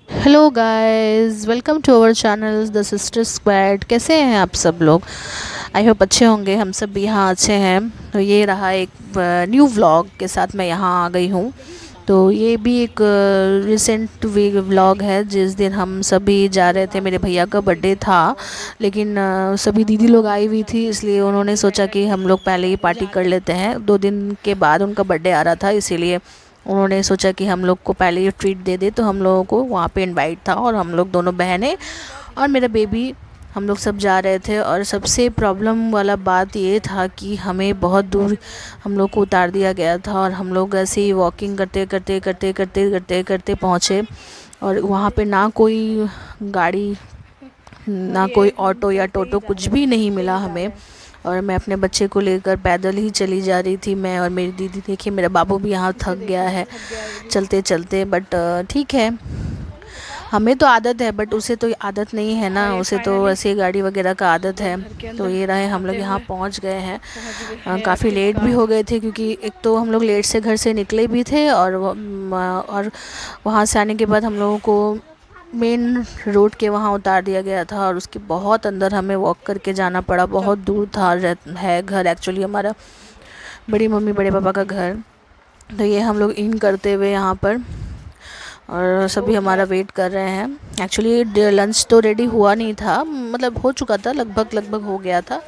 Hello guys, welcome to our channel the sister squad. कैसे हैं आप सब लोग? आई होप अच्छे होंगे। हम सब भी यहाँ अच्छे हैं। तो ये रहा एक न्यू व्लॉग के साथ मैं यहाँ आ गई हूँ। तो ये भी एक रिसेंट व्लॉग है जिस दिन हम सभी जा रहे थे। मेरे भैया का बर्थडे था, लेकिन सभी दीदी लोग आई हुई थी, इसलिए उन्होंने सोचा कि हम लोग पहले ही पार्टी कर लेते हैं। 2 दिन के बाद उनका बर्थडे आ रहा था, इसीलिए उन्होंने सोचा कि हम लोग को पहले ही ट्रीट दे दे। तो हम लोगों को वहाँ पे इनवाइट था और हम लोग दोनों बहनें और मेरा बेबी, हम लोग सब जा रहे थे। और सबसे प्रॉब्लम वाला बात ये था कि हमें बहुत दूर हम लोग को उतार दिया गया था और हम लोग ऐसे ही वॉकिंग करते करते करते करते करते करते पहुँचे। और वहाँ पे ना कोई गाड़ी, ना कोई ऑटो या टोटो, कुछ भी नहीं मिला हमें। और मैं अपने बच्चे को लेकर पैदल ही चली जा रही थी, मैं और मेरी दीदी। देखिए मेरा बाबू भी यहाँ थक गया है चलते चलते, बट ठीक है। हमें तो आदत है, बट उसे तो आदत नहीं है ना, उसे तो ऐसे गाड़ी वगैरह का आदत है। तो ये रहे, हम लोग यहाँ पहुँच गए हैं। काफ़ी लेट भी हो गए थे, क्योंकि एक तो हम लोग लेट से घर से निकले भी थे, और वहाँ से आने के बाद हम लोगों को मेन रोड के वहाँ उतार दिया गया था। और उसके बहुत अंदर हमें वॉक करके जाना पड़ा, बहुत दूर था। है घर एक्चुअली हमारा बड़ी मम्मी बड़े पापा का घर। तो ये हम लोग इन करते हुए यहाँ पर, और सभी हमारा वेट कर रहे हैं। एक्चुअली लंच तो रेडी हुआ नहीं था, मतलब हो चुका था, लगभग लगभग हो गया था।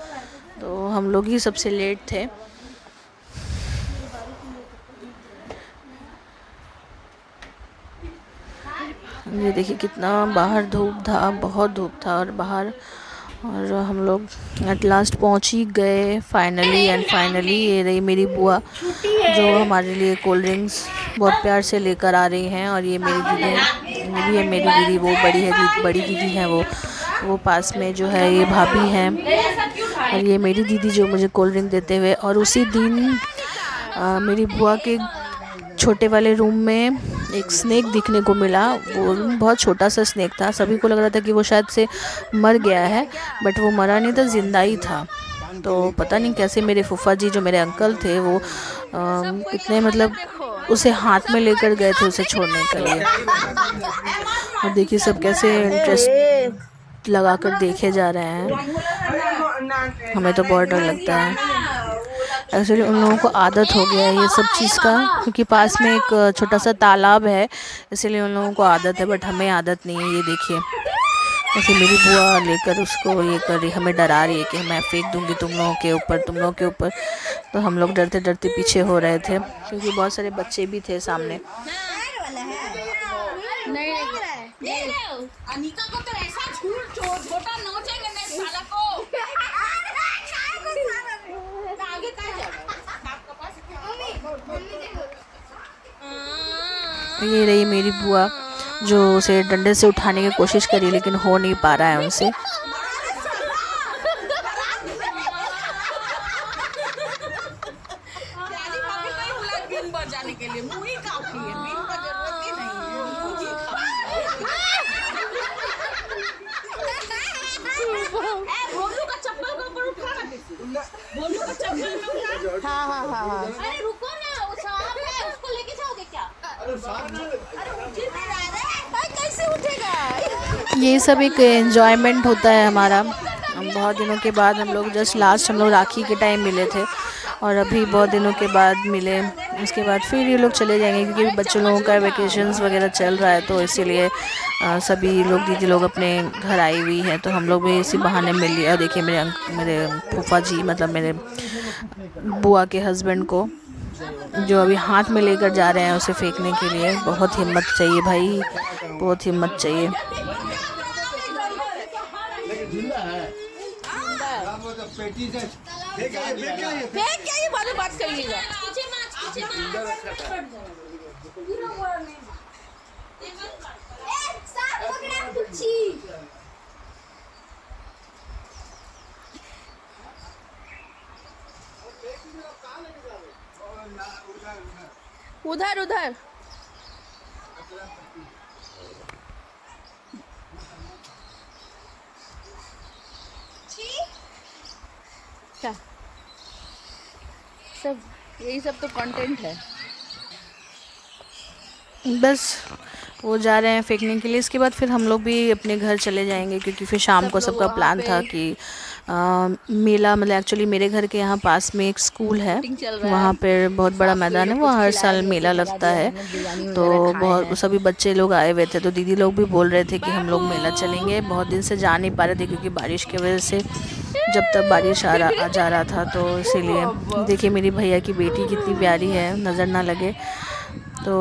तो हम लोग ही सबसे लेट थे। ये देखिए कितना बाहर धूप था, बहुत धूप था और बाहर। और हम लोग एट लास्ट पहुंच ही गए फाइनली एंड फाइनली। ये रही मेरी बुआ, जो हमारे लिए कोल्ड ड्रिंक्स बहुत प्यार से लेकर आ रही हैं। और ये मेरी दीदी, ये मेरी दीदी, वो बड़ी है बड़ी दीदी हैं वो पास में जो है ये भाभी हैं। और ये मेरी दीदी जो मुझे कोल्ड ड्रिंक देते हुए। और उसी दिन मेरी बुआ के छोटे वाले रूम में एक स्नेक दिखने को मिला। वो रूम बहुत छोटा सा स्नेक था, सभी को लग रहा था कि वो शायद से मर गया है, बट वो मरा नहीं था, जिंदा ही था। तो पता नहीं कैसे मेरे फूफा जी जो मेरे अंकल थे, वो इतने मतलब उसे हाथ में लेकर गए थे उसे छोड़ने के लिए। और देखिए सब कैसे इंटरेस्ट लगा कर देखे जा रहे हैं। हमें तो बहुत डर लगता है। एक्चुअली उन लोगों को आदत हो गया है ये सब चीज़ का, क्योंकि पास में एक छोटा सा तालाब है, इसलिए उन लोगों को आदत है, बट हमें आदत नहीं है। ये देखिए ऐसे मेरी बुआ लेकर उसको ये कर रही, हमें डरा रही है कि मैं फेंक दूंगी तुम लोगों के ऊपर, तुम लोगों के ऊपर। तो हम लोग डरते डरते पीछे हो रहे थे, क्योंकि बहुत सारे बच्चे भी थे सामने। नहीं अनिका को तो ऐसा छोटा नोचेंगे नहीं साला को। आगे कहाँ जाएगा आपके पास? ये रही मेरी बुआ, जो उसे डंडे से उठाने की कोशिश करी, लेकिन हो नहीं पा रहा है उनसे। बजाने के लिए मुझे काफी है, बीन का जरूरत ही नहीं है, मुझे भोलू का चप्पल के ऊपर उठा ना, भोलू का चप्पल में उठा। हाँ अरे रुको ना, वो सांप है, उसको लेके जाओगे क्या? अरे उठ नहीं रहा है, कैसे उठेगा? ये सब एक एंजॉयमेंट होता है हमारा। हम बहुत दिनों के बाद, हम लोग जस्ट लास्ट हम लोग राखी के टाइम मिले थे, और अभी बहुत दिनों के बाद मिले। उसके बाद फिर ये लोग चले जाएंगे, क्योंकि बच्चों लोगों का वैकेशंस वगैरह चल रहा है, तो इसीलिए सभी लोग, दीदी लोग अपने घर आई हुई हैं। तो हम लोग भी इसी बहाने मिल लिया। देखिए मेरे फूफा जी, मतलब मेरे बुआ के हस्बैंड को, जो अभी हाथ में लेकर जा रहे हैं उसे फेंकने के लिए। बहुत हिम्मत चाहिए भाई, बहुत हिम्मत चाहिए। फेंक क्या, ये बात बात करिएगा। उधर उधर क्या सब, यही सब तो कंटेंट है। बस वो जा रहे हैं फेंकने के लिए। इसके बाद फिर हम लोग भी अपने घर चले जाएंगे, क्योंकि फिर शाम को सबका प्लान था कि मेला, मतलब एक्चुअली मेरे घर के यहाँ पास में एक स्कूल है, वहाँ पर बहुत बड़ा मैदान है, वहाँ हर साल मेला लगता है। तो बहुत सभी बच्चे लोग आए हुए थे, तो दीदी लोग भी बोल रहे थे कि हम लोग मेला चलेंगे। बहुत दिन से जा नहीं पा रहे थे क्योंकि बारिश की वजह से, जब तक बारिश आ जा रहा था, तो इसीलिए। देखिए मेरी भैया की बेटी कितनी प्यारी है, नज़र ना लगे। तो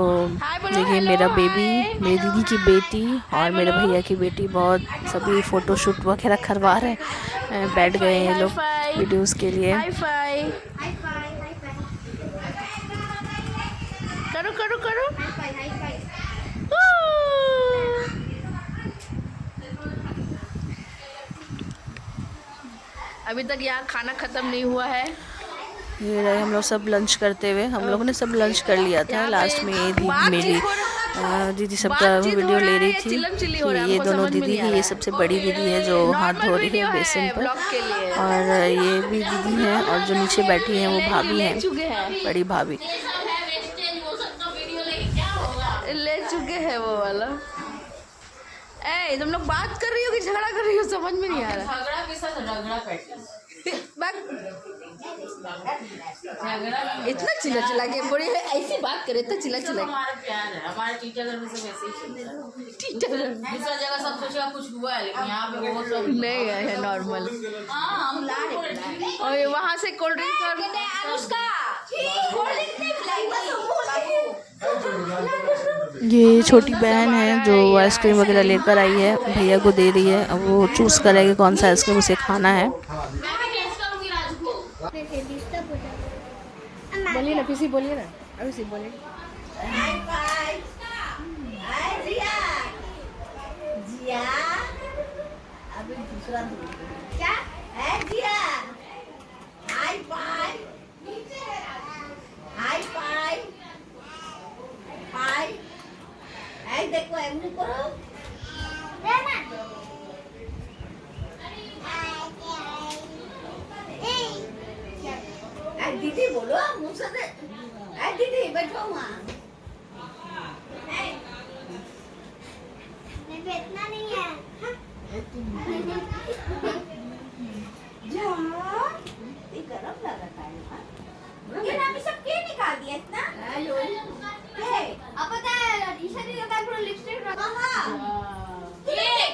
देखिए मेरा बेबी, मेरी दीदी की बेटी और मेरे भैया की बेटी, बहुत सभी फ़ोटो शूट वगैरह करवा रहे हैं। बैठ गए हैं ये लोग वीडियोस के लिए। करो करो करो। अभी तक यहाँ खाना ख़त्म नहीं हुआ है। ये रहे हम लोग सब लंच करते हुए। हम लोगों ने सब लंच कर लिया था। लास्ट में ये मेरी दीदी सबका वीडियो ले रही थी कि ये दोनों दीदी ही, ये सबसे बड़ी दीदी है जो हाथ धो रही है बेसिन पर, और ये भी दीदी हैं, और जो नीचे बैठी हैं वो भाभी हैं, बड़ी भाभी ले चुके हैं वो वाला। ए तुम लोग बात कर रही हो कि झगड़ा कर रही हो, समझ में नहीं आ रहा। झगड़ा के साथ झगड़ा इतना चिल्ला चिल्ला के बोले ऐसी बात करे, इतना चिल्ला चिल्ला। हमारा प्यार है, हमारे टीचर घर में सब ऐसे ही। टीचर दूसरा जगह सब सोचेगा कुछ हुआ है, लेकिन यहाँ पे वो सब नहीं है, नॉर्मल। हाँ हम ला रहे। और वहाँ से कोल्ड ड्रिंक और उसका ये छोटी बहन है जो आइसक्रीम वगैरह लेकर आई है, भैया को दे रही है। अब वो चूज़ करेगी कौन सा आइसक्रीम उसे खाना है। बोलिए ना किसी, बोलिए ना अभी से बोलिए। जिया अभी दूसरा क्या है? Jiya hi bye hi bye bye. ऐ देखो एमनी करो ना। दीदी बोलो मुझसे, दीदी बैठो वहाँ। बैठना नहीं है। ये गरम लग रहा है। ये ना सब के निकाल दिया इतना। अब पता है ईशा दी का पूरा लिपस्टिक रखा।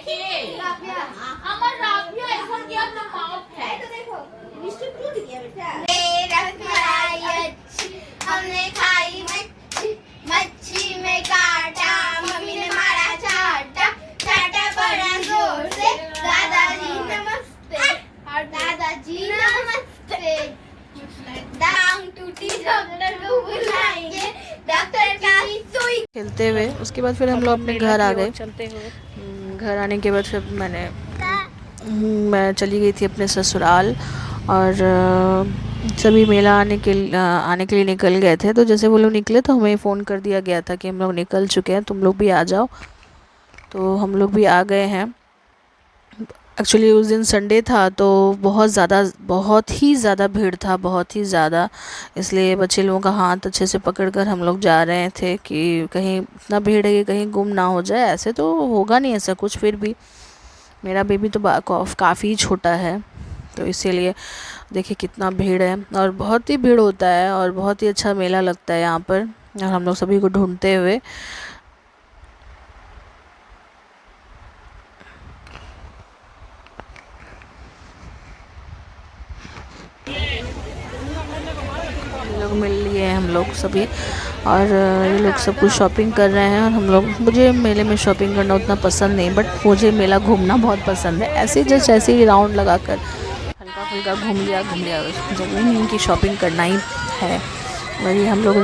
के राबिया, हमार राबिया ऐसा किया तो माफ है। तो देखो लिपस्टिक टूट गया बेटा। हमने खाई मच्छी, मच्छी में काटा, मम्मी ने मारा चाटा, चाटा बड़ा जोर से। दादाजी नमस्ते, दादाजी नमस्ते। टांग टूटी डॉक्टर को बुलाएंगे, डॉक्टर का सुई। खेलते हुए उसके बाद फिर हम लोग अपने घर आ गए। चलते हुए घर आने के बाद फिर मैं चली गई थी अपने ससुराल, और सभी मेला आने के लिए निकल गए थे। तो जैसे वो लोग निकले तो हमें फ़ोन कर दिया गया था कि हम लोग निकल चुके हैं, तुम लोग भी आ जाओ। तो हम लोग भी आ गए हैं। एक्चुअली उस दिन संडे था, तो बहुत ही ज़्यादा भीड़ था, बहुत ही ज़्यादा। इसलिए बच्चे लोगों का हाथ अच्छे से पकड़कर हम लोग जा रहे थे कि कहीं इतना भीड़ है कि कहीं गुम ना हो जाए। ऐसे तो होगा नहीं ऐसा कुछ, फिर भी मेरा बेबी तो काफ़ी छोटा है, तो इसीलिए देखिए कितना भीड़ है, और बहुत ही भीड़ होता है, और बहुत ही अच्छा मेला लगता है यहाँ पर। और हम लोग सभी को ढूंढते हुए लोग मिल लिए हैं हम लोग सभी, और ये लोग सब कुछ शॉपिंग कर रहे हैं। और हम लोग, मुझे मेले में शॉपिंग करना उतना पसंद नहीं, बट मुझे मेला घूमना बहुत पसंद है। ऐसे ही राउंड लगाकर हल्का फुल्का घूम लिया, जरूरी नहीं कि शॉपिंग करना ही है। वही हम लोग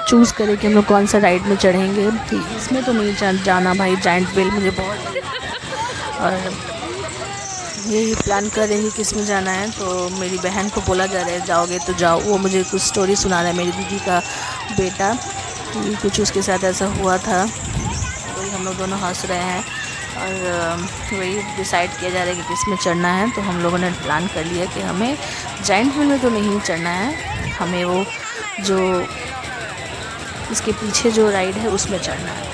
चूज़ करें कि हम लोग कौन सा राइड में चढ़ेंगे। इसमें तो नहीं जाना भाई, जाइंट व्हील मुझे बहुत, और यही प्लान कर रही कि किस में जाना है। तो मेरी बहन को बोला जा रहा है जाओगे तो जाओ। वो मुझे कुछ स्टोरी सुना रहा है, मेरी दीदी का बेटा, कुछ उसके साथ ऐसा हुआ था। वही हम लोग दोनों हंस रहे हैं, और वही डिसाइड किया जा रहा है कि किस में चढ़ना है। तो हम लोगों ने प्लान कर लिया कि हमें जाइंट व्हील में तो नहीं चढ़ना है, हमें वो जो इसके पीछे जो राइड है उसमें चढ़ना है।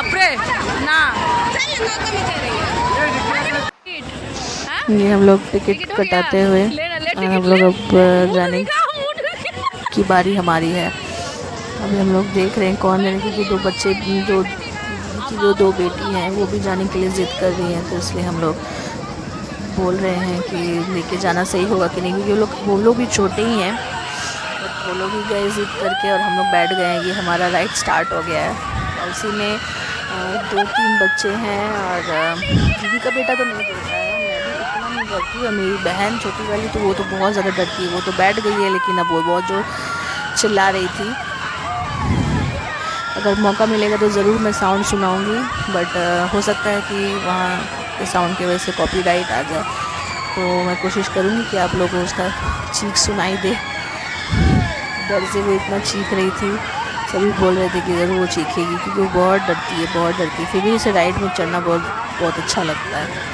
बाप रे ना ये हम लोग टिकट कटाते हुए और हम लोग अब जाने की बारी हमारी है। अभी हम लोग देख रहे हैं कौन है, क्योंकि दो बच्चे जो दो बेटी हैं वो भी जाने के लिए ज़िद कर रही हैं, तो इसलिए हम लोग बोल रहे हैं कि लेके जाना सही होगा कि नहीं, क्योंकि वो लोग भी छोटे ही हैं। बट वो लोग ही गए ज़िद करके और हम लोग बैठ गए हैं। ये हमारा राइड स्टार्ट हो गया है और उसी में 2-3 बच्चे हैं और दीदी का बेटा तो नहीं डरता है, मैं भी इतना नहीं डरती, और मेरी बहन छोटी वाली तो वो तो बहुत ज़्यादा डरती है। वो तो बैठ गई है, लेकिन अब वो बहुत जोर चिल्ला रही थी। अगर मौका मिलेगा तो ज़रूर मैं साउंड सुनाऊंगी, बट हो सकता है कि वहाँ के साउंड की वजह से कॉपीराइट आ जाए, तो मैं कोशिश करूँगी कि आप लोगों को उसका चीख सुनाई दे। डर से वो इतना चीख रही थी, सभी बोल रहे थे कि ज़रूर वो चीखेगी, क्योंकि वो बहुत डरती है, बहुत डरती है। फिर भी इसे राइड में चढ़ना बहुत अच्छा लगता है।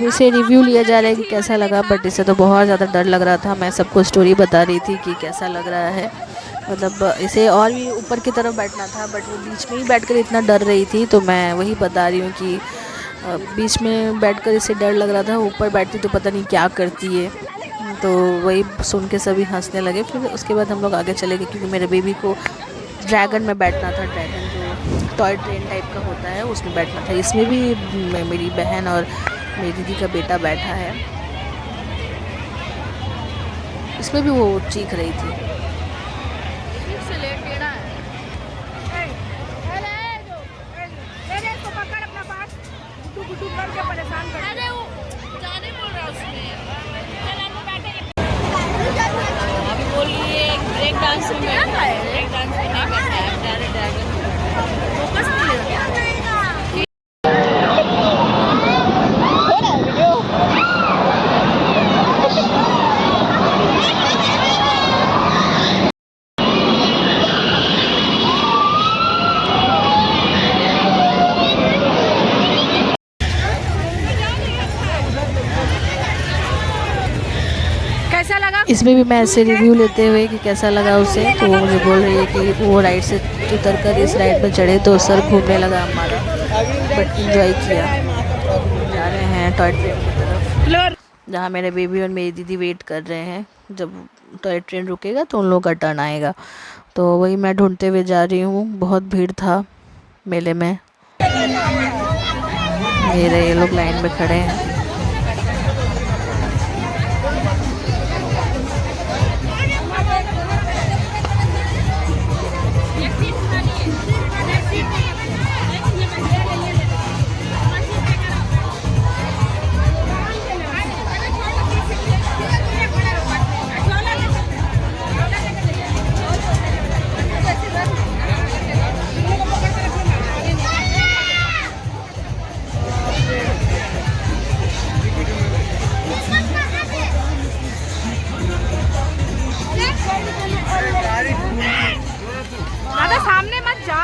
इसे रिव्यू लिया जा रहा है कि कैसा लगा, बट इसे तो बहुत ज़्यादा डर लग रहा था। मैं सबको स्टोरी बता रही थी कि कैसा लग रहा है, मतलब इसे और भी ऊपर की तरफ बैठना था, बट वो बीच में ही बैठकर इतना डर रही थी, तो मैं वही बता रही हूँ कि बीच में बैठकर इसे डर लग रहा था, ऊपर बैठती तो पता नहीं क्या करती है। तो वही सुन के सभी हंसने लगे। फिर उसके बाद हम लोग आगे चले गए, क्योंकि मेरे बेबी को ड्रैगन में बैठना था। ड्रैगन जो टॉय ट्रेन टाइप का होता है उसमें बैठना था। इसमें भी मेरी बहन और मेरी दीदी का बेटा बैठा है, इसमें भी वो चीख रही थी। ब्रेक डांस में बैठा है, ब्रेक डांस में नहीं बैठा है, डायरेक्ट ड्रैगन फोकस नहीं लेता। कैसा लगा? इसमें भी मैं ऐसे रिव्यू लेते हुए कि कैसा लगा उसे, तो वो मुझे बोल रही है कि वो राइड से उतर कर इस राइड पर चढ़े तो सर घूमने लगा हमारा, बट इंजॉय किया। जा रहे हैं टॉय ट्रेन की तरफ, जहाँ मेरे बेबी और मेरी दीदी वेट कर रहे हैं। जब टॉय ट्रेन रुकेगा तो उन लोगों का टर्न आएगा, तो वही मैं ढूंढते हुए जा रही हूँ। बहुत भीड़ था मेले में, ये लोग लाइन में खड़े हैं। सामने मत जा।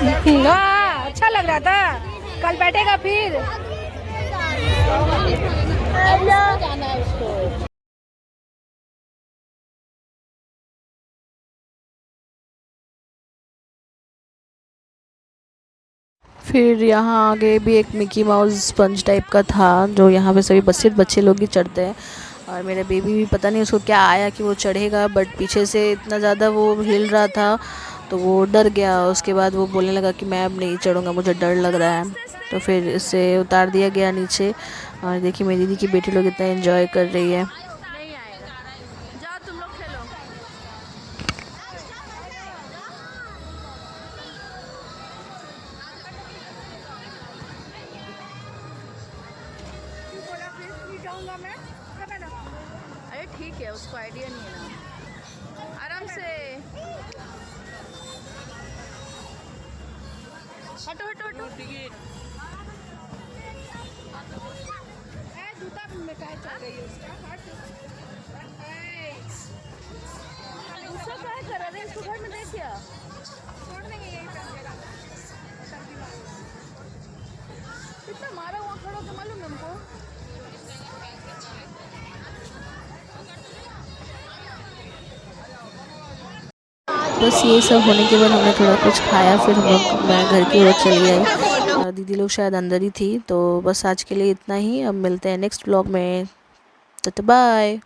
हाँ अच्छा लग रहा था, कल बैठेगा फिर। जाना है उसको। फिर यहाँ आगे भी एक मिकी माउस स्पंज टाइप का था जो यहाँ पे सभी सिर्फ बच्चे लोग ही चढ़ते हैं। और मेरा बेबी भी पता नहीं उसको क्या आया कि वो चढ़ेगा, बट पीछे से इतना ज़्यादा वो हिल रहा था तो वो डर गया। उसके बाद वो बोलने लगा कि मैं अब नहीं चढ़ूँगा, मुझे डर लग रहा है। तो फिर इसे उतार दिया गया नीचे। और देखिए मेरी दीदी की बेटी लोग इतना एंजॉय कर रही है। नहीं आएगा, जाओ तुम लोग खेलो। जाऊंगा मैं, अरे ठीक है, उसको आइडिया नहीं है ना। आराम से हटो हटो हटो। जूता में क्या चल रही है उसका? दूसरा क्या कर रहा है? इसको घर में देख क्या छोड़ देंगे यहीं पे। कितना मारा वहाँ खड़ा होकर, मालूम है हमको। बस ये सब होने के बाद हमने थोड़ा कुछ खाया, फिर हम लोग मैं घर की ओर चली आई और दीदी लोग शायद अंदर ही थी। तो बस आज के लिए इतना ही, अब मिलते हैं नेक्स्ट व्लॉग में। तो बाय।